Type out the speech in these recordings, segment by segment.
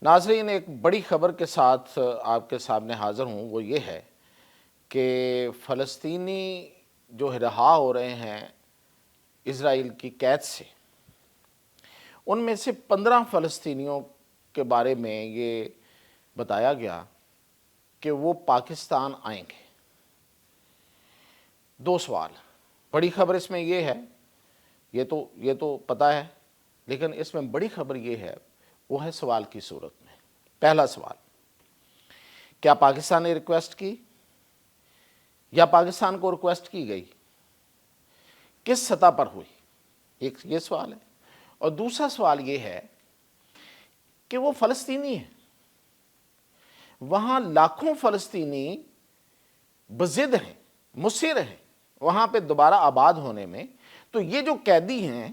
ناظرین، ایک بڑی خبر کے ساتھ آپ کے سامنے حاضر ہوں، وہ یہ ہے کہ فلسطینی جو رہا ہو رہے ہیں اسرائیل کی قید سے، ان میں سے 15 فلسطینیوں کے بارے میں یہ بتایا گیا کہ وہ پاکستان آئیں گے۔ دو سوال، بڑی خبر اس میں یہ ہے، یہ تو پتہ ہے، لیکن اس میں بڑی خبر یہ ہے، وہ ہے سوال کی صورت میں۔ پہلا سوال، کیا پاکستان نے ریکویسٹ کی یا پاکستان کو ریکویسٹ کی گئی؟ کس سطح پر ہوئی؟ ایک یہ سوال ہے۔ اور دوسرا سوال یہ ہے کہ وہ فلسطینی ہیں، وہاں لاکھوں فلسطینی بضد ہیں، مصر ہیں وہاں پہ دوبارہ آباد ہونے میں، تو یہ جو قیدی ہیں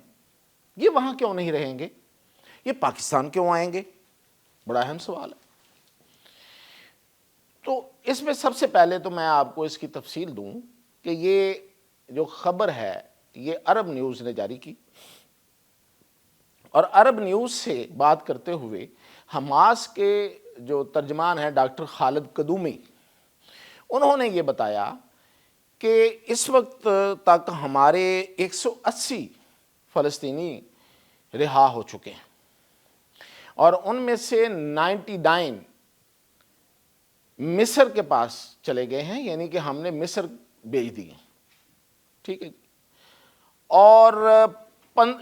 یہ وہاں کیوں نہیں رہیں گے؟ یہ پاکستان کیوں آئیں گے؟ بڑا اہم سوال ہے۔ تو اس میں سب سے پہلے تو میں آپ کو اس کی تفصیل دوں کہ یہ جو خبر ہے یہ عرب نیوز نے جاری کی، اور عرب نیوز سے بات کرتے ہوئے حماس کے جو ترجمان ہیں ڈاکٹر خالد قدومی، انہوں نے یہ بتایا کہ اس وقت تک ہمارے 180 فلسطینی رہا ہو چکے ہیں، اور ان میں سے 99 مصر کے پاس چلے گئے ہیں، یعنی کہ ہم نے مصر بھیج دیے، ٹھیک ہے جی۔ اور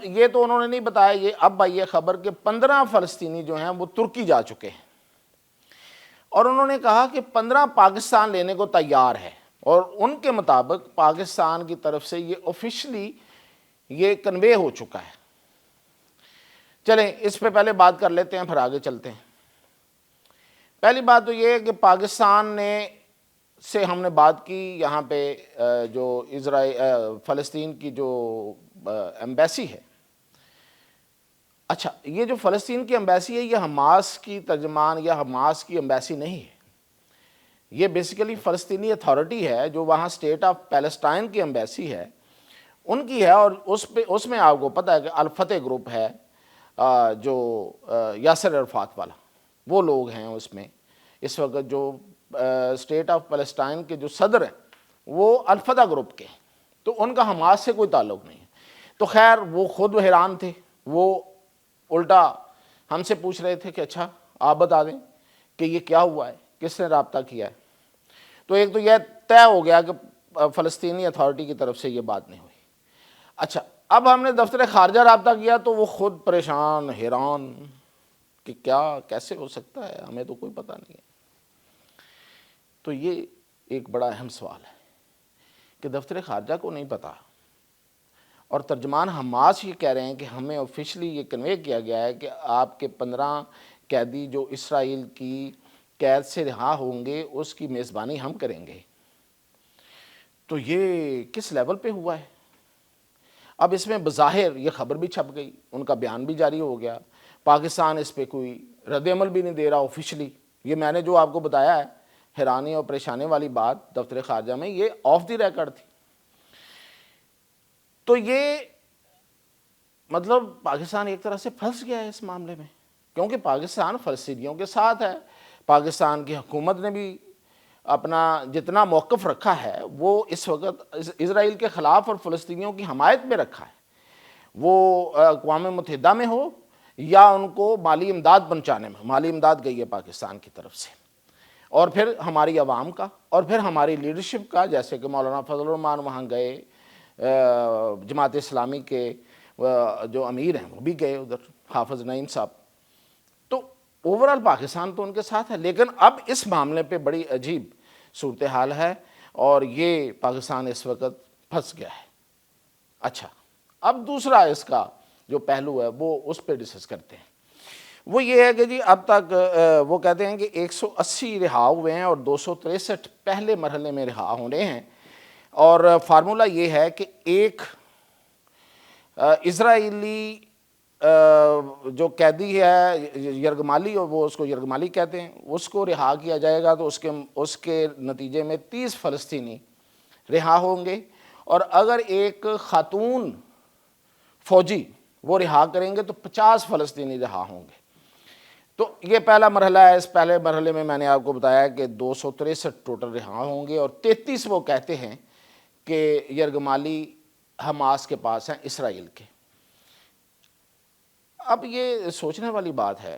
یہ تو انہوں نے نہیں بتایا، یہ اب آئی ہے خبر کہ 15 فلسطینی جو ہیں وہ ترکی جا چکے ہیں، اور انہوں نے کہا کہ 15 پاکستان لینے کو تیار ہے، اور ان کے مطابق پاکستان کی طرف سے یہ آفیشلی یہ کنوے ہو چکا ہے۔ چلیں اس پہ پہلے بات کر لیتے ہیں، پھر آگے چلتے ہیں۔ پہلی بات تو یہ ہے کہ پاکستان سے ہم نے بات کی، یہاں پہ جو فلسطین کی جو ایمبیسی ہے، اچھا یہ جو فلسطین کی ایمبیسی ہے یہ حماس کی ترجمان یا حماس کی ایمبیسی نہیں ہے، یہ بیسیکلی فلسطینی اتھارٹی ہے جو وہاں اسٹیٹ آف پیلسٹائن کی ایمبیسی ہے، ان کی ہے، اور اس میں آپ کو پتہ ہے کہ الفتح گروپ ہے جو یاسر عرفات والا، وہ لوگ ہیں اس میں۔ اس وقت جو اسٹیٹ آف پیلسٹائن کے جو صدر ہیں وہ الفتح گروپ کے ہیں، تو ان کا حماس سے کوئی تعلق نہیں ہے۔ تو خیر وہ خود حیران تھے، وہ الٹا ہم سے پوچھ رہے تھے کہ اچھا آپ بتا دیں کہ یہ کیا ہوا ہے، کس نے رابطہ کیا ہے۔ تو ایک تو یہ طے ہو گیا کہ فلسطینی اتھارٹی کی طرف سے یہ بات نہیں ہوئی۔ اچھا اب ہم نے دفتر خارجہ رابطہ کیا تو وہ خود پریشان حیران کہ کیسے ہو سکتا ہے، ہمیں تو کوئی پتہ نہیں ہے۔ تو یہ ایک بڑا اہم سوال ہے کہ دفتر خارجہ کو نہیں پتہ، اور ترجمان حماس یہ کہہ رہے ہیں کہ ہمیں آفیشلی یہ کنوے کیا گیا ہے کہ آپ کے 15 قیدی جو اسرائیل کی قید سے رہا ہوں گے اس کی میزبانی ہم کریں گے۔ تو یہ کس لیول پہ ہوا ہے؟ اب اس میں بظاہر یہ خبر بھی چھپ گئی، ان کا بیان بھی جاری ہو گیا، پاکستان اس پہ کوئی رد عمل بھی نہیں دے رہا آفیشلی۔ یہ میں نے جو آپ کو بتایا ہے حیرانی اور پریشانی والی بات دفتر خارجہ میں، یہ آف دی ریکارڈ تھی۔ تو یہ مطلب پاکستان ایک طرح سے پھنس گیا ہے اس معاملے میں، کیونکہ پاکستان فلسطینیوں کے ساتھ ہے، پاکستان کی حکومت نے بھی اپنا جتنا موقف رکھا ہے وہ اس وقت اسرائیل کے خلاف اور فلسطینیوں کی حمایت میں رکھا ہے، وہ اقوام متحدہ میں ہو یا ان کو مالی امداد پہنچانے میں۔ مالی امداد گئی ہے پاکستان کی طرف سے، اور پھر ہماری عوام کا، اور پھر ہماری لیڈرشپ کا، جیسے کہ مولانا فضل الرحمان وہاں گئے، جماعت اسلامی کے جو امیر ہیں وہ بھی گئے ادھر، حافظ نعیم صاحب۔ تو اوورال پاکستان تو ان کے ساتھ ہے، لیکن اب اس معاملے پہ بڑی عجیب صورتحال ہے، اور یہ پاکستان اس وقت پھنس گیا ہے۔ اچھا اب دوسرا اس کا جو پہلو ہے وہ اس پہ ڈسکس کرتے ہیں، وہ یہ ہے کہ جی اب تک وہ کہتے ہیں کہ 180 رہا ہوئے ہیں اور 263 پہلے مرحلے میں رہا ہونے ہیں، اور فارمولہ یہ ہے کہ ایک اسرائیلی جو قیدی ہے یرغمالی، اور وہ اس کو یرغمالی کہتے ہیں، اس کو رہا کیا جائے گا تو اس کے نتیجے میں 30 فلسطینی رہا ہوں گے، اور اگر ایک خاتون فوجی وہ رہا کریں گے تو 50 فلسطینی رہا ہوں گے۔ تو یہ پہلا مرحلہ ہے. اس پہلے مرحلے میں نے آپ کو بتایا کہ 263 ٹوٹل رہا ہوں گے، اور 33 وہ کہتے ہیں کہ یرغمالی حماس کے پاس ہیں اسرائیل کے. اب یہ سوچنے والی بات ہے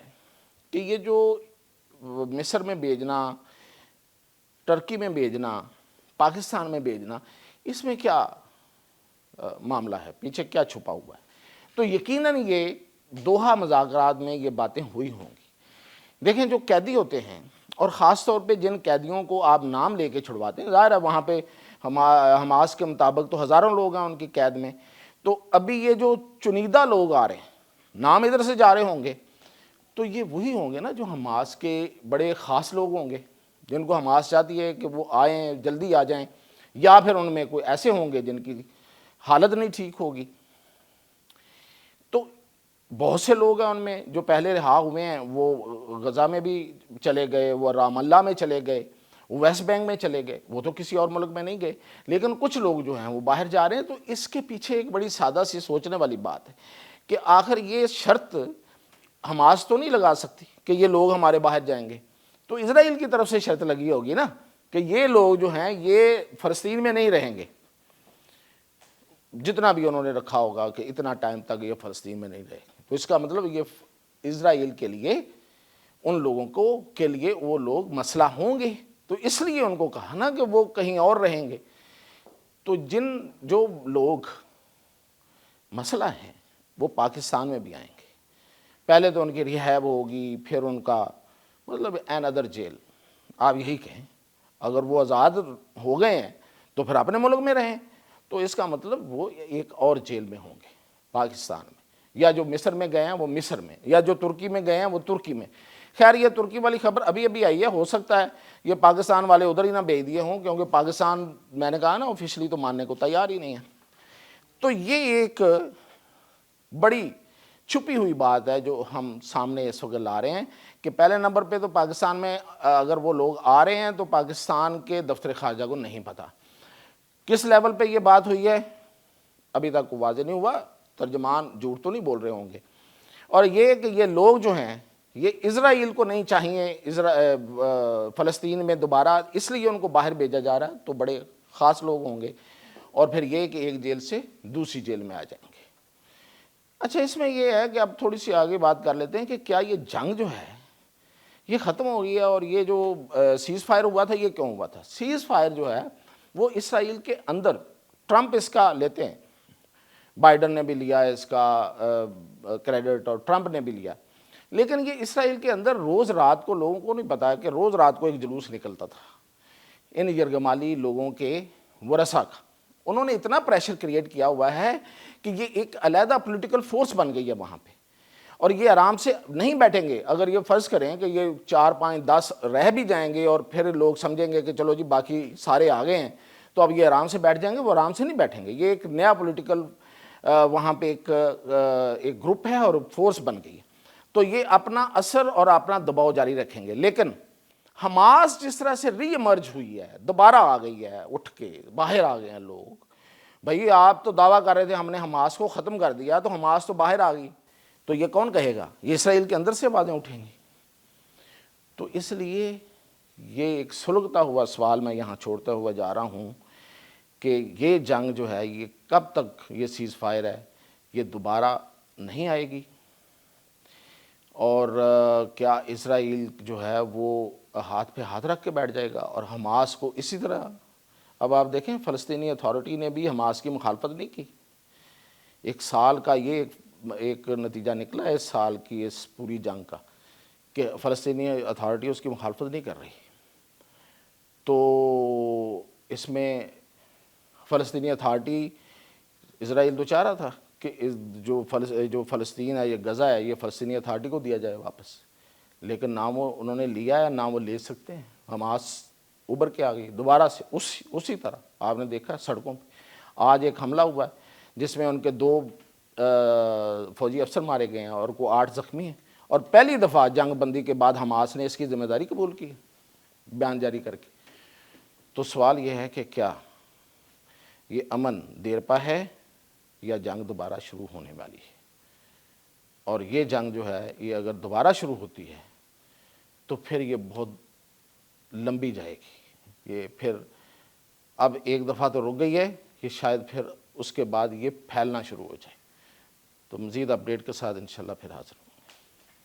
کہ یہ جو مصر میں بھیجنا، ٹرکی میں بھیجنا، پاکستان میں بھیجنا، اس میں کیا معاملہ ہے، پیچھے کیا چھپا ہوا ہے؟ تو یقیناً یہ دوحہ مذاکرات میں یہ باتیں ہوئی ہوں گی. دیکھیں جو قیدی ہوتے ہیں، اور خاص طور پہ جن قیدیوں کو آپ نام لے کے چھڑواتے ہیں، ظاہر ہے وہاں پہ حماس کے مطابق تو ہزاروں لوگ ہیں ان کی قید میں، تو ابھی یہ جو چنیدہ لوگ آ رہے ہیں، نام ادھر سے جا رہے ہوں گے، تو یہ وہی ہوں گے نا جو حماس کے بڑے خاص لوگ ہوں گے، جن کو حماس چاہتی ہے کہ وہ آئیں، جلدی آ جائیں، یا پھر ان میں کوئی ایسے ہوں گے جن کی حالت نہیں ٹھیک ہوگی. تو بہت سے لوگ ہیں ان میں جو پہلے رہا ہوئے ہیں، وہ غزہ میں بھی چلے گئے، وہ رام اللہ میں چلے گئے، ویسٹ بینک میں چلے گئے، وہ تو کسی اور ملک میں نہیں گئے، لیکن کچھ لوگ جو ہیں وہ باہر جا رہے ہیں. تو اس کے پیچھے ایک بڑی سادہ سی سوچنے والی بات ہے کہ آخر یہ شرط حماس تو نہیں لگا سکتی کہ یہ لوگ ہمارے باہر جائیں گے، تو اسرائیل کی طرف سے شرط لگی ہوگی نا کہ یہ لوگ جو ہیں یہ فلسطین میں نہیں رہیں گے، جتنا بھی انہوں نے رکھا ہوگا کہ اتنا ٹائم تک یہ فلسطین میں نہیں رہے. تو اس کا مطلب یہ اسرائیل کے لیے، ان لوگوں کو کے لیے وہ لوگ مسئلہ ہوں گے، تو اس لیے ان کو کہا نا کہ وہ کہیں اور رہیں گے. تو جو لوگ مسئلہ ہیں وہ پاکستان میں بھی آئیں گے. پہلے تو ان کی ریہاب ہوگی، پھر ان کا مطلب این ادر جیل، آپ یہی کہیں. اگر وہ آزاد ہو گئے ہیں تو پھر اپنے ملک میں رہیں، تو اس کا مطلب وہ ایک اور جیل میں ہوں گے پاکستان میں، یا جو مصر میں گئے ہیں وہ مصر میں، یا جو ترکی میں گئے ہیں وہ ترکی میں. خیر یہ ترکی والی خبر ابھی ابھی آئی ہے، ہو سکتا ہے یہ پاکستان والے ادھر ہی نہ بھیج دیے ہوں، کیونکہ پاکستان میں نے کہا نا آفیشلی تو ماننے کو تیار ہی نہیں ہے. تو یہ ایک بڑی چھپی ہوئی بات ہے جو ہم سامنے اس وقت لا رہے ہیں کہ پہلے نمبر پہ تو پاکستان میں اگر وہ لوگ آ رہے ہیں تو پاکستان کے دفتر خارجہ کو نہیں پتہ کس لیول پہ یہ بات ہوئی ہے، ابھی تک واضح نہیں ہوا. ترجمان جھوٹ تو نہیں بول رہے ہوں گے. اور یہ کہ یہ لوگ جو ہیں یہ اسرائیل کو نہیں چاہیے فلسطین میں دوبارہ، اس لیے ان کو باہر بھیجا جا رہا ہے، تو بڑے خاص لوگ ہوں گے. اور پھر یہ کہ ایک جیل سے دوسری جیل میں آ جائیں گے. اچھا اس میں یہ ہے کہ اب تھوڑی سی آگے بات کر لیتے ہیں کہ کیا یہ جنگ جو ہے یہ ختم ہو گئی ہے، اور یہ جو سیز فائر ہوا تھا یہ کیوں ہوا تھا؟ سیز فائر جو ہے وہ اسرائیل کے اندر، ٹرمپ اس کا لیتے ہیں، بائیڈن نے بھی لیا اس کا کریڈٹ، اور ٹرمپ نے بھی لیا، لیکن یہ اسرائیل کے اندر روز رات کو لوگوں کو نہیں پتا کہ روز رات کو ایک جلوس نکلتا تھا ان یرغمالی لوگوں کے ورثاء کا. انہوں نے اتنا پریشر کریٹ کیا ہوا ہے کہ یہ ایک علیحدہ پولیٹیکل فورس بن گئی ہے وہاں پہ، اور یہ آرام سے نہیں بیٹھیں گے. اگر یہ فرض کریں کہ یہ 4 5 10 رہ بھی جائیں گے اور پھر لوگ سمجھیں گے کہ چلو جی باقی سارے آ گئے ہیں تو اب یہ آرام سے بیٹھ جائیں گے، وہ آرام سے نہیں بیٹھیں گے. یہ ایک نیا پولیٹیکل وہاں پہ ایک گروپ ہے اور فورس بن گئی ہے، تو یہ اپنا اثر اور اپنا دباؤ جاری رکھیں گے. لیکن حماس جس طرح سے ری ایمرج ہوئی ہے، دوبارہ آ گئی ہے، اٹھ کے باہر آ گئے ہیں لوگ. بھئی آپ تو دعویٰ کر رہے تھے ہم نے حماس کو ختم کر دیا، تو حماس تو باہر آ گئی، تو یہ کون کہے گا؟ یہ اسرائیل کے اندر سے باتیں اٹھیں گی. تو اس لیے یہ ایک سلگتا ہوا سوال میں یہاں چھوڑتا ہوا جا رہا ہوں کہ یہ جنگ جو ہے یہ کب تک، یہ سیز فائر ہے یہ دوبارہ نہیں آئے گی، اور کیا اسرائیل جو ہے وہ ہاتھ پہ ہاتھ رکھ کے بیٹھ جائے گا اور حماس کو اسی طرح. اب آپ دیکھیں فلسطینی اتھارٹی نے بھی حماس کی مخالفت نہیں کی. 1 سال کا یہ ایک نتیجہ نکلا ہے اس سال کی اس پوری جنگ کا کہ فلسطینی اتھارٹی اس کی مخالفت نہیں کر رہی. تو اس میں فلسطینی اتھارٹی، اسرائیل تو چاہ رہا تھا کہ جو فلسطین ہے، یہ غزہ ہے، یہ فلسطینی اتھارٹی کو دیا جائے واپس، لیکن نہ وہ انہوں نے لیا ہے نہ وہ لے سکتے ہیں. حماس ابھر کے آ گئی دوبارہ سے اسی طرح. آپ نے دیکھا سڑکوں پہ آج ایک حملہ ہوا ہے جس میں ان کے 2 فوجی افسر مارے گئے ہیں اور کو 8 زخمی ہیں، اور پہلی دفعہ جنگ بندی کے بعد حماس نے اس کی ذمہ داری قبول کی بیان جاری کر کے. تو سوال یہ ہے کہ کیا یہ امن دیر پا ہے یا جنگ دوبارہ شروع ہونے والی ہے؟ اور یہ جنگ جو ہے یہ اگر دوبارہ شروع ہوتی ہے تو پھر یہ بہت لمبی جائے گی. یہ پھر اب ایک دفعہ تو رک گئی ہے، کہ شاید پھر اس کے بعد یہ پھیلنا شروع ہو جائے. تو مزید اپڈیٹ کے ساتھ انشاءاللہ پھر حاضر ہوں.